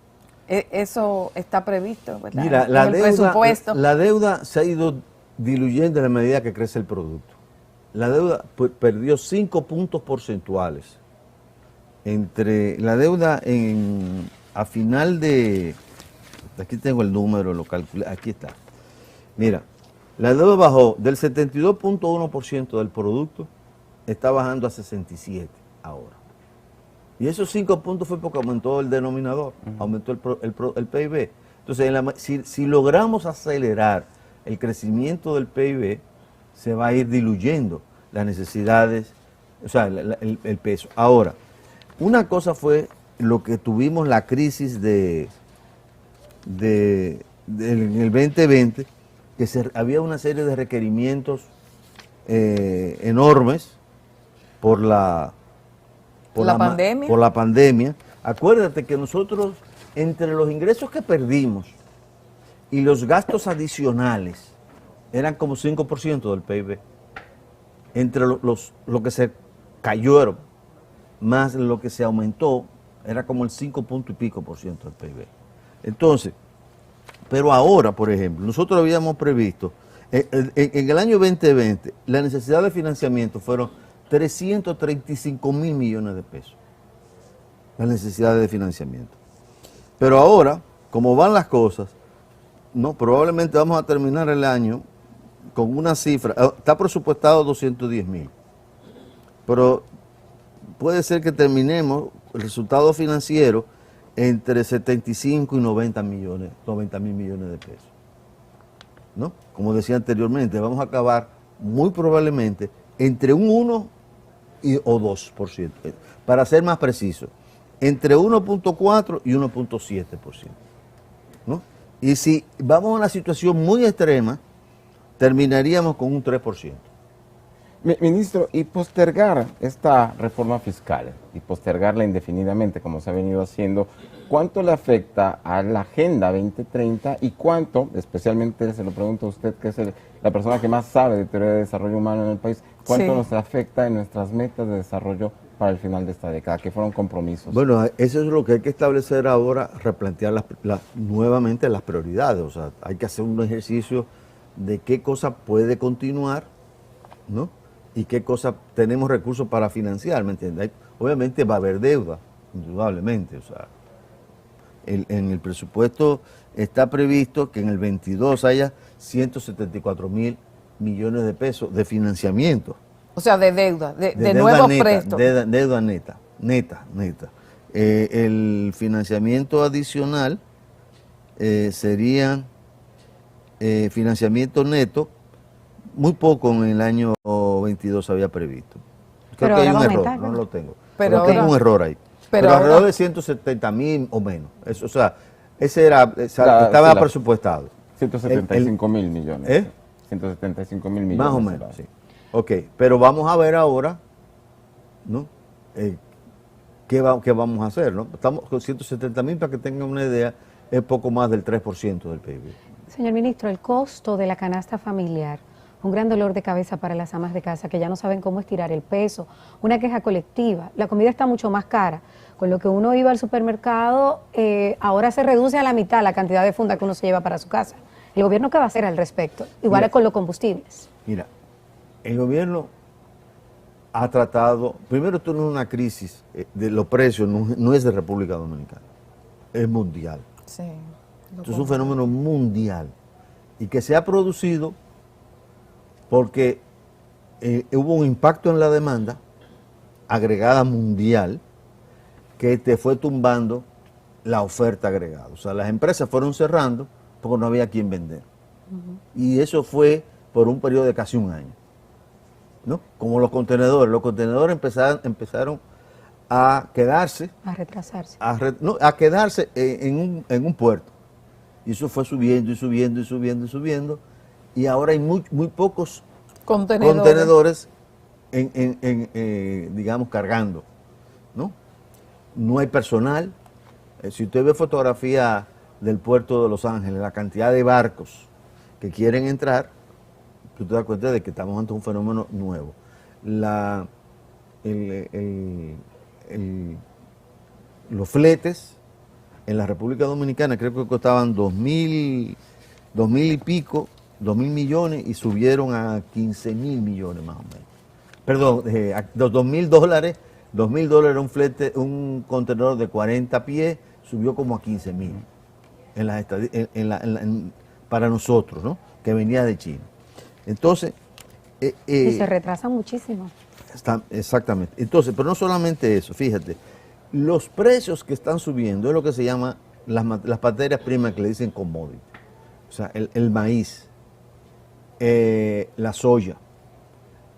Speaker 3: Eso está previsto, ¿verdad?
Speaker 2: Mira,
Speaker 3: en el presupuesto.
Speaker 2: la deuda se ha ido diluyendo en la medida que crece el producto. La deuda perdió 5 puntos porcentuales entre la deuda a final de, aquí tengo el número, lo calculé, aquí está. Mira, la deuda bajó del 72.1% del producto, está bajando a 67 ahora. Y esos 5 puntos fue porque aumentó el denominador, aumentó el PIB. Entonces, si logramos acelerar el crecimiento del PIB, se va a ir diluyendo las necesidades, o sea, el peso. Ahora, una cosa fue lo que tuvimos la crisis en el 2020, que había una serie de requerimientos enormes por la
Speaker 3: pandemia.
Speaker 2: Por la pandemia. Acuérdate que nosotros, entre los ingresos que perdimos y los gastos adicionales, eran como 5% del PIB. Entre lo que se cayeron más lo que se aumentó, era como el 5 punto y pico por ciento del PIB. Entonces, pero ahora, por ejemplo, nosotros habíamos previsto, en el año 2020, la necesidad de financiamiento fueron 335.000 millones de pesos, las necesidades de financiamiento. Pero ahora, como van las cosas, no, probablemente vamos a terminar el año con una cifra, está presupuestado 210.000, pero puede ser que terminemos el resultado financiero entre 75 y 90.000 millones de pesos, ¿no? Como decía anteriormente, vamos a acabar muy probablemente entre un 1 o 2%, para ser más preciso, entre 1.4 y 1.7%, ¿no? Y si vamos a una situación muy extrema, terminaríamos con un 3%.
Speaker 4: Ministro, y postergar esta reforma fiscal y postergarla indefinidamente, como se ha venido haciendo, ¿cuánto le afecta a la Agenda 2030 y cuánto, especialmente se lo pregunto a usted, que es la persona que más sabe de teoría de desarrollo humano en el país, cuánto
Speaker 3: Sí.
Speaker 4: nos afecta en nuestras metas de desarrollo para el final de esta década, que fueron compromisos?
Speaker 2: Bueno, eso es lo que hay que establecer ahora, replantear nuevamente las prioridades. O sea, hay que hacer un ejercicio de qué cosa puede continuar, ¿no? Y qué cosa tenemos recursos para financiar, ¿me entiendes? Obviamente va a haber deuda, indudablemente. O sea, en el presupuesto está previsto que en el 22 haya 174.000 millones de pesos de financiamiento.
Speaker 3: O sea, de deuda, de
Speaker 2: deuda
Speaker 3: nuevos
Speaker 2: neta,
Speaker 3: préstamos.
Speaker 2: Deuda neta. El financiamiento adicional sería financiamiento neto, muy poco en el año 22 había previsto.
Speaker 1: Pero
Speaker 2: Creo que hay
Speaker 1: ahora
Speaker 2: un
Speaker 1: va a
Speaker 2: error,
Speaker 1: aumentar,
Speaker 2: no
Speaker 1: ¿no?
Speaker 2: lo tengo.
Speaker 3: Pero
Speaker 2: Pero tengo
Speaker 3: ahora-
Speaker 2: un error ahí. Pero
Speaker 3: ahora-
Speaker 2: alrededor de 170.000 o menos. Eso, o sea, ese era, estaba
Speaker 4: sí,
Speaker 2: presupuestado.
Speaker 4: 175.000 millones.
Speaker 2: ¿Eh?
Speaker 4: 175.000 millones.
Speaker 2: Más o
Speaker 4: se
Speaker 2: menos,
Speaker 4: va.
Speaker 2: sí. Ok, pero vamos a ver ahora, ¿no? ¿Qué vamos a hacer, no? Estamos con 170.000, para que tengan una idea, es poco más del 3% del PIB.
Speaker 1: Señor ministro, el costo de la canasta familiar, un gran dolor de cabeza para las amas de casa que ya no saben cómo estirar el peso, una queja colectiva, la comida está mucho más cara, con lo que uno iba al supermercado, ahora se reduce a la mitad la cantidad de funda que uno se lleva para su casa. ¿El gobierno qué va a hacer al respecto? Igual
Speaker 2: Mira.
Speaker 1: es con los combustibles.
Speaker 2: Mira, el gobierno ha tratado, primero esto no es una crisis de los precios, no es de República Dominicana, es mundial.
Speaker 3: Sí,
Speaker 2: Esto es un fenómeno mundial y que se ha producido porque hubo un impacto en la demanda agregada mundial que te fue tumbando la oferta agregada. O sea, las empresas fueron cerrando porque no había quien vender. Y eso fue por un periodo de casi un año, ¿no? Como los contenedores empezaron a quedarse,
Speaker 1: A retrasarse.
Speaker 2: a quedarse en un puerto. Y eso fue subiendo y subiendo y subiendo y subiendo. Y ahora hay muy pocos contenedores digamos, cargando, ¿no? No hay personal. Si usted ve fotografía del puerto de Los Ángeles, la cantidad de barcos que quieren entrar, tú te das cuenta de que estamos ante un fenómeno nuevo. Los fletes en la República Dominicana creo que costaban 2.000 y pico, 2.000 millones, y subieron a 15.000 millones más o menos. Perdón, $2.000 $2,000 un flete, un contenedor de 40 pies, subió como a 15,000 para nosotros, ¿no? Que venía de China. Entonces...
Speaker 1: y se retrasa muchísimo.
Speaker 2: Exactamente. Entonces, pero no solamente eso, fíjate, los precios que están subiendo es lo que se llama las materias primas que le dicen commodity. O sea, el maíz, la soya,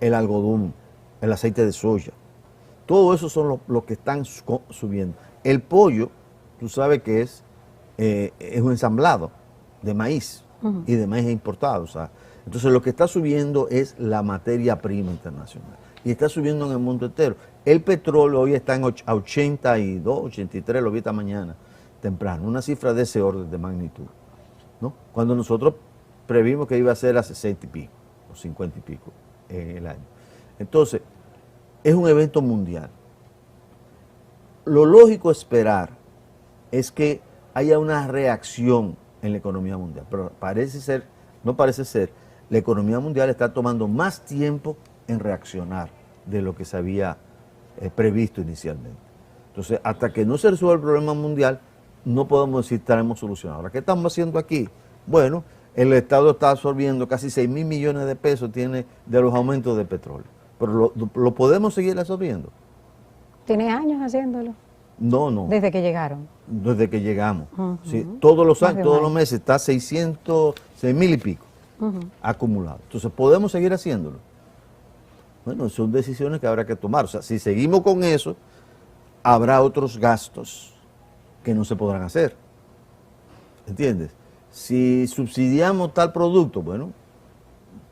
Speaker 2: el algodón, el aceite de soya. Todo eso son los que están subiendo. El pollo, tú sabes que es un ensamblado de maíz y de maíz importado. O sea, entonces lo que está subiendo es la materia prima internacional y está subiendo en el mundo entero. El petróleo hoy está a 82, 83, lo vi esta mañana temprano, una cifra de ese orden de magnitud, ¿no? Cuando nosotros previmos que iba a ser a 60 y pico, o 50 y pico en el año. Entonces, es un evento mundial. Lo lógico esperar es que haya una reacción en la economía mundial, pero no parece ser, la economía mundial está tomando más tiempo en reaccionar de lo que se había previsto inicialmente. Entonces, hasta que no se resuelva el problema mundial, no podemos decir que estaremos solucionados. Ahora, ¿qué estamos haciendo aquí? Bueno, el Estado está absorbiendo casi 6,000 millones de pesos tiene de los aumentos de petróleo. Pero lo podemos seguir absorbiendo.
Speaker 1: ¿Tiene años haciéndolo?
Speaker 2: No.
Speaker 1: Desde que llegaron.
Speaker 2: Desde que llegamos. Sí, todos los años, todos los meses está 6,000 y pico acumulado. Entonces, ¿podemos seguir haciéndolo? Bueno, son decisiones que habrá que tomar. O sea, si seguimos con eso, habrá otros gastos que no se podrán hacer. ¿Entiendes? Si subsidiamos tal producto, bueno,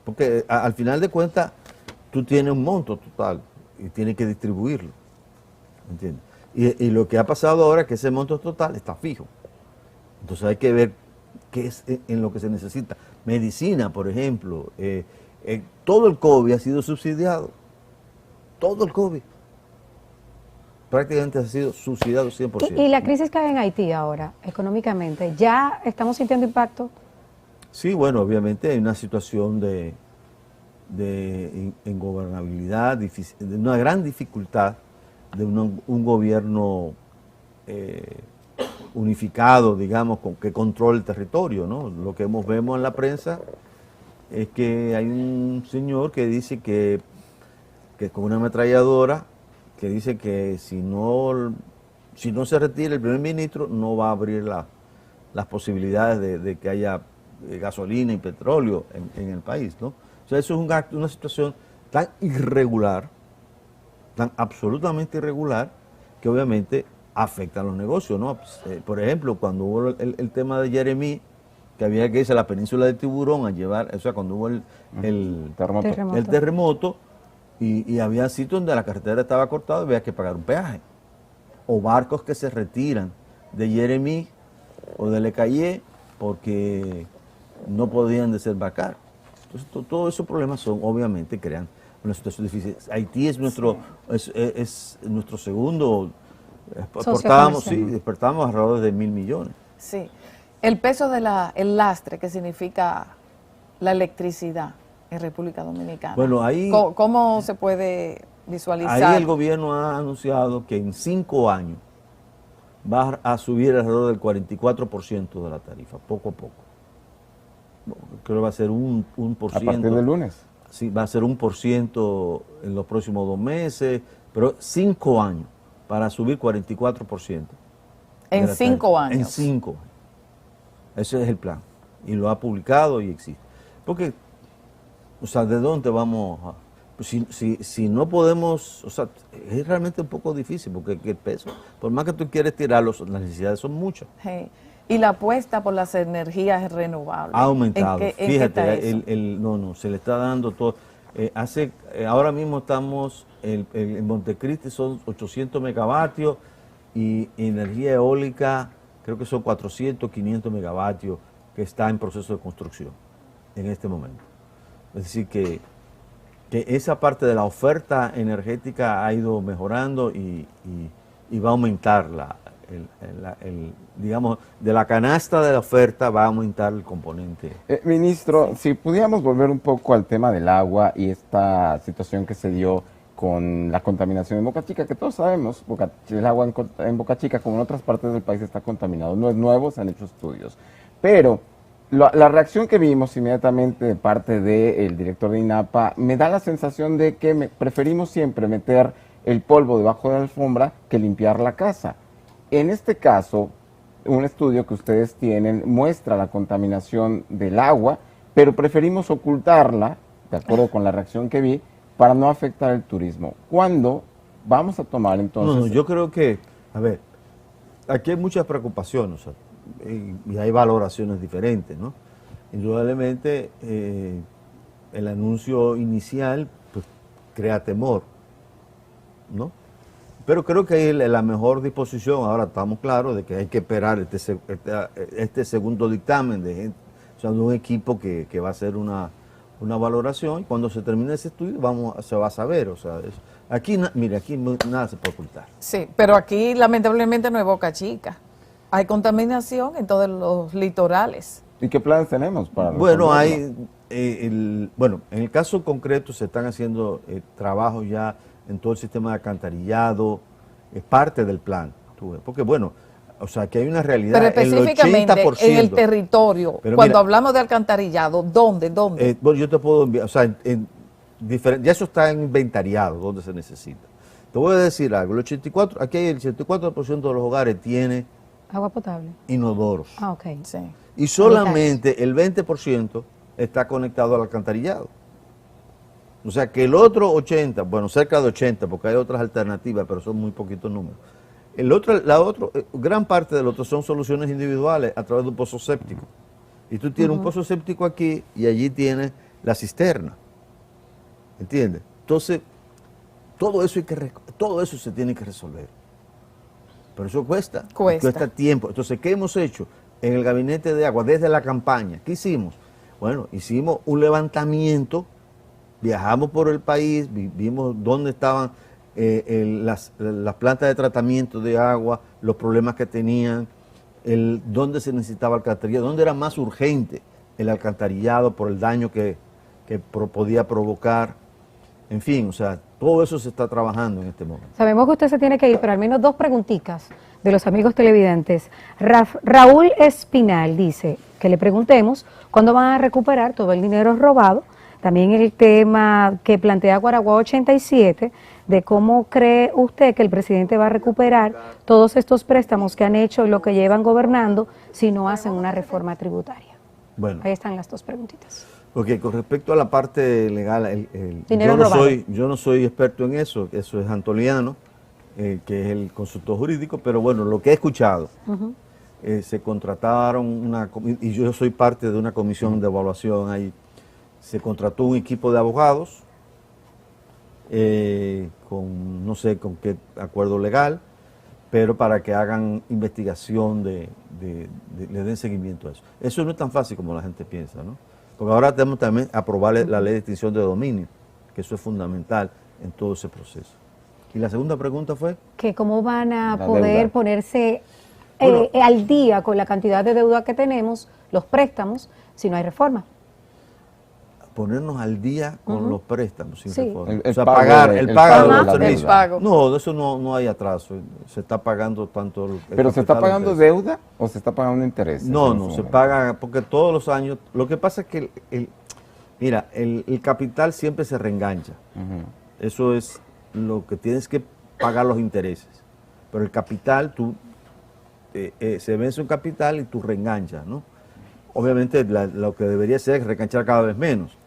Speaker 2: porque al final de cuentas tú tienes un monto total y tienes que distribuirlo. ¿Entiendes? Y lo que ha pasado ahora es que ese monto total está fijo. Entonces hay que ver qué es en lo que se necesita. Medicina, por ejemplo. Todo el COVID ha sido subsidiado. Todo el COVID. Prácticamente ha sido subsidiado 100%.
Speaker 1: ¿Y la crisis que hay en Haití ahora, económicamente, ya estamos sintiendo impacto?
Speaker 2: Sí, bueno, obviamente hay una situación de ingobernabilidad, de una gran dificultad de un gobierno unificado, digamos, que controle el territorio, ¿no? Lo que vemos en la prensa es que hay un señor que dice que con una ametralladora, que dice que si no se retira el primer ministro, no va a abrir las posibilidades de que haya gasolina y petróleo en el país, ¿no? O sea, eso es una situación tan irregular, tan absolutamente irregular, que obviamente afecta a los negocios, ¿no? Por ejemplo, cuando hubo el tema de Jeremy, que había que irse a la península de Tiburón a llevar, o sea, cuando hubo el terremoto y había sitios donde la carretera estaba cortada y había que pagar un peaje. O barcos que se retiran de Jeremy o de Le Caillé porque no podían desembarcar. Entonces, todos esos problemas obviamente crean una situación difícil. Haití es nuestro segundo, exportábamos alrededor de 1,000 millones.
Speaker 3: Sí. El peso el lastre que significa la electricidad en República Dominicana.
Speaker 2: Bueno, ahí,
Speaker 3: ¿Cómo se puede visualizar?
Speaker 2: Ahí el gobierno ha anunciado que en 5 años va a subir alrededor del 44% de la tarifa, poco a poco. Creo que va a ser un por ciento.
Speaker 4: ¿A partir del lunes?
Speaker 2: Sí, va a ser 1% en los próximos 2 meses, pero 5 años para subir 44%.
Speaker 3: ¿En 5 años?
Speaker 2: En 5 años. Ese es el plan. Y lo ha publicado y existe. Porque, o sea, ¿de dónde vamos a...? Pues si no podemos, o sea, es realmente un poco difícil porque el peso, por más que tú quieres tirarlo, las necesidades son muchas.
Speaker 3: Sí. Y la apuesta por las energías renovables.
Speaker 2: Ha aumentado.
Speaker 3: Fíjate,
Speaker 2: se le está dando todo. Ahora mismo estamos, en Montecristi son 800 megavatios y energía eólica creo que son 400, 500 megavatios que está en proceso de construcción en este momento. Es decir, que esa parte de la oferta energética ha ido mejorando y va a aumentar digamos, de la canasta de la oferta va a aumentar el componente.
Speaker 4: Ministro, si pudiéramos volver un poco al tema del agua y esta situación que se dio con la contaminación en Boca Chica, que todos sabemos, el agua en Boca Chica, como en otras partes del país, está contaminado. No es nuevo, se han hecho estudios. Pero la reacción que vimos inmediatamente de parte del director de INAPA me da la sensación de que preferimos siempre meter el polvo debajo de la alfombra que limpiar la casa. En este caso, un estudio que ustedes tienen muestra la contaminación del agua, pero preferimos ocultarla, de acuerdo con la reacción que vi, para no afectar el turismo. ¿Cuándo vamos a tomar entonces?
Speaker 2: No, yo creo que, a ver, aquí hay muchas preocupaciones, o sea, y hay valoraciones diferentes, ¿no? Indudablemente, el anuncio inicial pues, crea temor, ¿no? Pero creo que hay la mejor disposición, ahora estamos claros de que hay que esperar este segundo dictamen de gente, o sea, de un equipo que va a hacer una valoración, y cuando se termine ese estudio se va a saber, o sea, aquí, mire, aquí nada se puede ocultar.
Speaker 3: Sí, pero aquí lamentablemente no es Boca Chica. Hay contaminación en todos los litorales.
Speaker 4: ¿Y qué planes tenemos para
Speaker 2: Bueno,
Speaker 4: resolverlo?
Speaker 2: bueno, en el caso concreto se están haciendo trabajos ya en todo el sistema de alcantarillado, es parte del plan, porque bueno, o sea, que hay una realidad.
Speaker 3: Pero específicamente
Speaker 2: el 80%,
Speaker 3: en el territorio,
Speaker 2: pero
Speaker 3: cuando
Speaker 2: mira,
Speaker 3: hablamos de alcantarillado, ¿dónde?
Speaker 2: Bueno, yo te puedo enviar, o sea, ya eso está inventariado, donde se necesita. Te voy a decir algo, aquí hay el 84% de los hogares tiene
Speaker 1: Agua potable.
Speaker 2: inodoros.
Speaker 1: Ah, ok.
Speaker 3: Sí.
Speaker 2: Y solamente el 20% está conectado al alcantarillado. O sea que el otro 80, bueno, cerca de 80, porque hay otras alternativas, pero son muy poquitos números. Gran parte del otro son soluciones individuales a través de un pozo séptico. Y tú tienes un pozo séptico aquí y allí tienes la cisterna. ¿Entiendes? Entonces, todo eso se tiene que resolver. Pero eso cuesta tiempo. Entonces, ¿qué hemos hecho en el gabinete de agua desde la campaña? ¿Qué hicimos? Bueno, hicimos un levantamiento, viajamos por el país, vimos dónde estaban las plantas de tratamiento de agua, los problemas que tenían, dónde se necesitaba alcantarillado, dónde era más urgente el alcantarillado por el daño que podía provocar. En fin, o sea, todo eso se está trabajando en este momento.
Speaker 1: Sabemos que usted se tiene que ir, pero al menos dos preguntitas de los amigos televidentes. Raúl Espinal dice que le preguntemos cuándo van a recuperar todo el dinero robado. También el tema que plantea Guaraguao 87, de cómo cree usted que el presidente va a recuperar todos estos préstamos que han hecho y lo que llevan gobernando si no hacen una reforma tributaria.
Speaker 2: Bueno.
Speaker 1: Ahí están las dos preguntitas.
Speaker 2: Ok, con respecto a la parte legal, yo no soy experto en eso es Antoliano, que es el consultor jurídico, pero bueno, lo que he escuchado, se contrataron y yo soy parte de una comisión de evaluación ahí, se contrató un equipo de abogados, no sé con qué acuerdo legal, pero para que hagan investigación, le den seguimiento a eso. Eso no es tan fácil como la gente piensa, ¿no? Porque ahora tenemos también aprobar la ley de extinción de dominio, que eso es fundamental en todo ese proceso. Y la segunda pregunta fue...
Speaker 1: Que cómo van a poder ponerse al día con la cantidad de deuda que tenemos, los préstamos, si no hay reforma.
Speaker 2: Ponernos al día con los préstamos sin reforma.
Speaker 4: O sea,
Speaker 2: pagar el pago de los servicios.
Speaker 3: El pago.
Speaker 2: No, de eso no hay atraso. Se está pagando tanto el
Speaker 4: ¿Pero se está pagando deuda o se está pagando interés?
Speaker 2: No, se paga porque todos los años... Lo que pasa es que el capital siempre se reengancha. Eso es lo que tienes que pagar los intereses. Pero el capital, se vence un capital y tú reenganchas, ¿no? Obviamente lo que debería ser es reenganchar cada vez menos.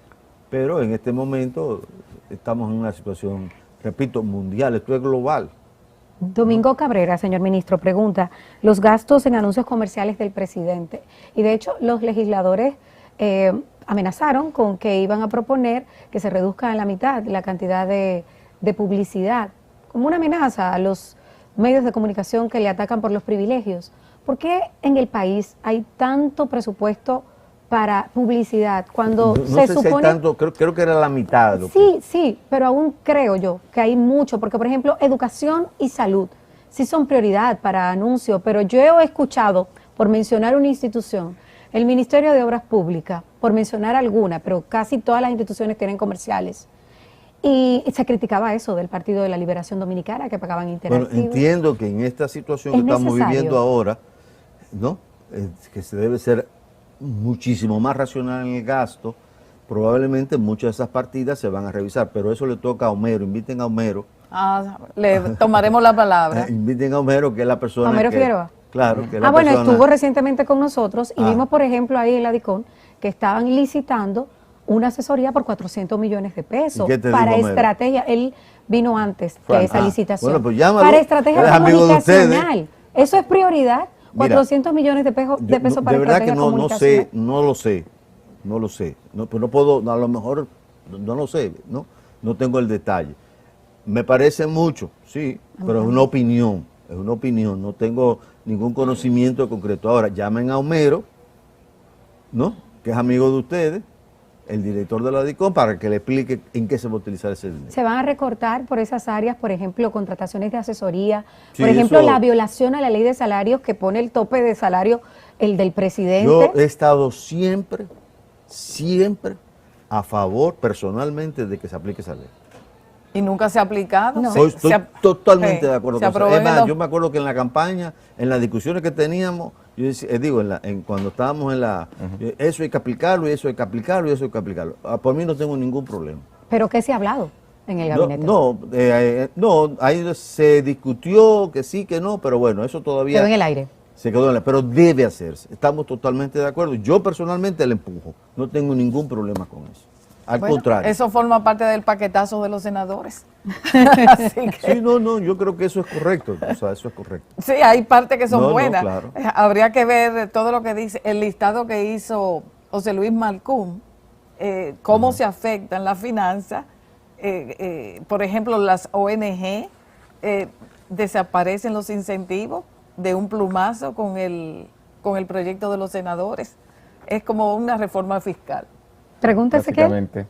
Speaker 2: Pero en este momento estamos en una situación, repito, mundial, esto es global.
Speaker 1: Domingo Cabrera, señor ministro, pregunta, los gastos en anuncios comerciales del presidente. Y de hecho, los legisladores amenazaron con que iban a proponer que se reduzca a la mitad la cantidad de publicidad, como una amenaza a los medios de comunicación que le atacan por los privilegios. ¿Por qué en el país hay tanto presupuesto para publicidad cuando
Speaker 2: no
Speaker 1: se
Speaker 2: sé
Speaker 1: supone...
Speaker 2: Si hay tanto, creo que era la mitad de lo
Speaker 1: Sí, pero aún creo yo que hay mucho, porque por ejemplo, educación y salud sí son prioridad para anuncios, pero yo he escuchado, por mencionar una institución, el Ministerio de Obras Públicas, por mencionar alguna, pero casi todas las instituciones tienen comerciales. Y se criticaba eso del Partido de la Liberación Dominicana, que pagaban interactivos.
Speaker 2: Bueno, entiendo que en esta situación
Speaker 1: ¿Es
Speaker 2: que estamos
Speaker 1: necesario?
Speaker 2: viviendo ahora, ¿no? Que se debe ser muchísimo más racional en el gasto, probablemente muchas de esas partidas se van a revisar, pero eso le toca a Homero. Inviten a Homero.
Speaker 3: Le tomaremos la palabra.
Speaker 2: Inviten a Homero, que es la persona
Speaker 1: Homero
Speaker 2: que...
Speaker 1: Figueroa.
Speaker 2: Claro, que es la
Speaker 1: Bueno,
Speaker 2: persona...
Speaker 1: estuvo recientemente con nosotros y
Speaker 2: Ah.
Speaker 1: vimos, por ejemplo, ahí en la DICON que estaban licitando una asesoría por 400 millones de pesos
Speaker 2: ¿Y qué te
Speaker 1: para
Speaker 2: dijo Homero?
Speaker 1: estrategia. Él vino antes
Speaker 4: Fue
Speaker 1: que
Speaker 4: antes.
Speaker 1: esa licitación.
Speaker 2: Bueno, pues llámalo,
Speaker 1: para estrategia
Speaker 2: él es amigo de ustedes.
Speaker 1: comunicacional. Eso es prioridad.
Speaker 2: Mira,
Speaker 1: 400 millones de pesos
Speaker 2: Yo,
Speaker 1: para
Speaker 2: de verdad
Speaker 1: estrategia
Speaker 2: que no
Speaker 1: comunicacional.
Speaker 2: sé, no lo sé. Pues no puedo, a lo mejor no lo sé, no tengo el detalle. Me parece mucho, sí, pero es una opinión, no tengo ningún conocimiento concreto. Ahora, llamen a Homero, ¿no? Que es amigo de ustedes, el director de la DICOM, para que le explique en qué se va a utilizar ese dinero.
Speaker 1: Se van a recortar por esas áreas, por ejemplo, contrataciones de asesoría,
Speaker 2: Sí,
Speaker 1: por ejemplo,
Speaker 2: eso-
Speaker 1: la violación a la ley de salarios que pone el tope de salario, el del presidente.
Speaker 2: Yo he estado siempre a favor personalmente de que se aplique esa ley.
Speaker 3: Y nunca se ha aplicado.
Speaker 1: No.
Speaker 2: Estoy totalmente de acuerdo
Speaker 3: se
Speaker 2: con eso.
Speaker 3: aprobó
Speaker 2: Es
Speaker 3: en
Speaker 2: más,
Speaker 3: el
Speaker 2: yo me acuerdo que en la campaña, en las discusiones que teníamos, yo decía, cuando estábamos en la... Eso hay que aplicarlo, y eso hay que aplicarlo, y eso hay que aplicarlo. Por mí no tengo ningún problema.
Speaker 1: ¿Pero qué se ha hablado en el gabinete?
Speaker 2: No, ahí se discutió que sí, que no, pero bueno, eso todavía...
Speaker 1: Quedó en el aire.
Speaker 2: Se quedó en la... Pero debe hacerse. Estamos totalmente de acuerdo. Yo personalmente le empujo. No tengo ningún problema con eso. Al
Speaker 3: Bueno,
Speaker 2: contrario.
Speaker 3: eso forma parte del paquetazo de los senadores. Así que,
Speaker 2: Sí, no, yo creo que eso es correcto. O sea, eso es correcto.
Speaker 3: sí, hay partes que son
Speaker 2: No,
Speaker 3: buenas.
Speaker 2: claro.
Speaker 3: Habría que ver todo lo que dice, el listado que hizo José Luis Malcún, cómo se afectan las finanzas. Por ejemplo, las ONG desaparecen los incentivos de un plumazo con el proyecto de los senadores. Es como una reforma fiscal.
Speaker 1: Pregúntese qué.
Speaker 4: Básicamente.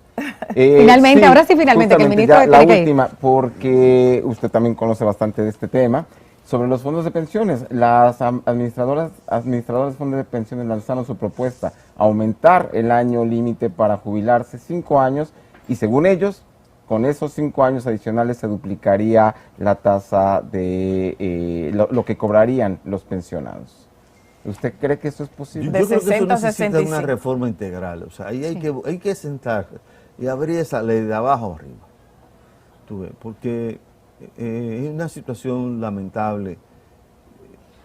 Speaker 1: Finalmente, ahora sí, finalmente, que el
Speaker 4: justamente,
Speaker 1: ministro
Speaker 4: ya la
Speaker 1: tiene que ir.
Speaker 4: última, porque usted también conoce bastante de este tema, sobre los fondos de pensiones. Las administradores de fondos de pensiones lanzaron su propuesta, aumentar el año límite para jubilarse 5 años, y según ellos, con esos 5 años adicionales se duplicaría la tasa de lo que cobrarían los pensionados. ¿Usted cree que eso es posible?
Speaker 3: De
Speaker 2: Yo creo que eso
Speaker 3: 60 a
Speaker 2: necesita
Speaker 3: 65.
Speaker 2: una reforma integral. O sea, ahí hay que sentarse y abrir esa ley de abajo arriba. Tú ves, porque es una situación lamentable.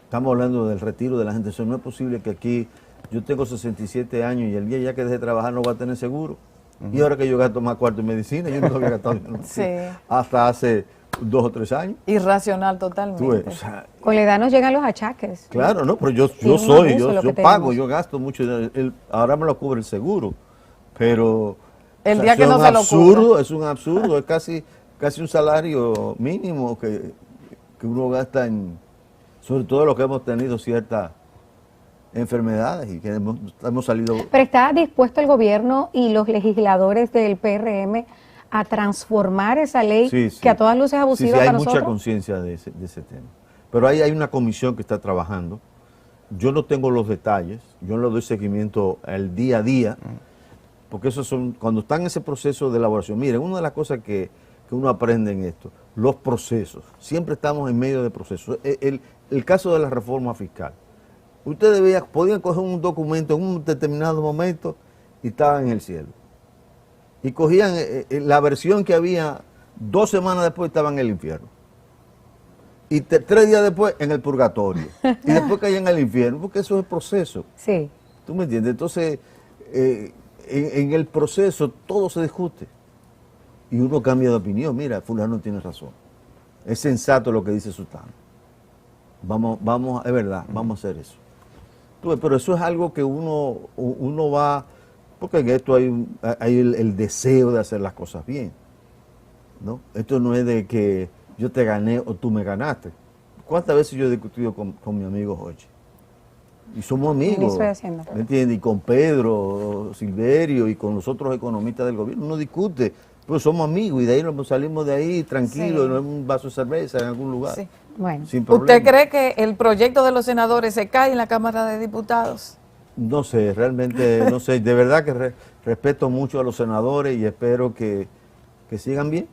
Speaker 2: Estamos hablando del retiro de la gente. Eso no es posible que aquí yo tengo 67 años y el día ya que deje de trabajar no va a tener seguro. Y ahora que yo gasto más cuarto en medicina, yo no había gastado en medicina
Speaker 3: Sí.
Speaker 2: hasta hace 2 o 3 años.
Speaker 3: Irracional
Speaker 2: Tú
Speaker 3: totalmente.
Speaker 2: ves, o sea,
Speaker 1: Con la edad nos llegan los achaques.
Speaker 2: claro, no, pero yo
Speaker 1: Sí, un
Speaker 2: soy,
Speaker 1: abuso lo
Speaker 2: yo
Speaker 1: que
Speaker 2: pago,
Speaker 1: tenemos.
Speaker 2: yo gasto mucho, ahora me lo cubre el seguro, pero
Speaker 3: El
Speaker 2: o sea,
Speaker 3: día que
Speaker 2: eso
Speaker 3: no
Speaker 2: es
Speaker 3: se
Speaker 2: un
Speaker 3: lo
Speaker 2: absurdo, es un absurdo, es casi un salario mínimo que uno gasta sobre todo lo que hemos tenido ciertas enfermedades y que hemos salido.
Speaker 1: Pero ¿está dispuesto el gobierno y los legisladores del PRM a transformar esa ley
Speaker 2: Sí, sí.
Speaker 1: que a todas luces es
Speaker 2: Sí,
Speaker 1: abusiva
Speaker 2: sí, hay
Speaker 1: para
Speaker 2: mucha
Speaker 1: nosotros?
Speaker 2: conciencia de ese tema. Pero hay una comisión que está trabajando. Yo no tengo los detalles, yo no le doy seguimiento al día a día, porque eso cuando están en ese proceso de elaboración. Miren, una de las cosas que uno aprende en esto, los procesos. Siempre estamos en medio de procesos. El caso de la reforma fiscal. Ustedes podían coger un documento en un determinado momento y estaban en el cielo. Y cogían la versión que había 2 semanas después estaban en el infierno. Y 3 días después en el purgatorio. Y después caían en el infierno, porque eso es el proceso.
Speaker 1: Sí.
Speaker 2: ¿Tú me entiendes? Entonces, en el proceso todo se discute. Y uno cambia de opinión. Mira, fulano tiene razón. Es sensato lo que dice Sultano. Es verdad, vamos a hacer eso. Tú ves, pero eso es algo que uno va, porque en esto hay el deseo de hacer las cosas bien, ¿no? Esto no es de que yo te gané o tú me ganaste. ¿Cuántas veces yo he discutido con mi amigo Jorge? Y somos amigos,
Speaker 1: Ministro de Hacienda.
Speaker 2: ¿me entiendes? Y con Pedro Silverio y con los otros economistas del gobierno, uno discute, pero somos amigos y de ahí nos salimos de ahí tranquilos,
Speaker 3: Sí.
Speaker 2: en un vaso de cerveza en algún lugar.
Speaker 3: Sí.
Speaker 1: Bueno,
Speaker 2: Sin problema.
Speaker 3: ¿Usted cree que el proyecto de los senadores se cae en la Cámara de Diputados?
Speaker 2: No sé, realmente no sé. De verdad que respeto mucho a los senadores y espero que Que sigan bien.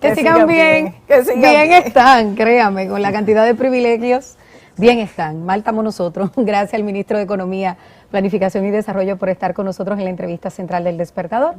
Speaker 1: Que sigan bien,
Speaker 3: que sigan
Speaker 1: bien
Speaker 3: bien.
Speaker 1: están, créame, con la cantidad de privilegios, bien están. Mal estamos nosotros. Gracias al ministro de Economía, Planificación y Desarrollo por estar con nosotros en la entrevista central del Despertador.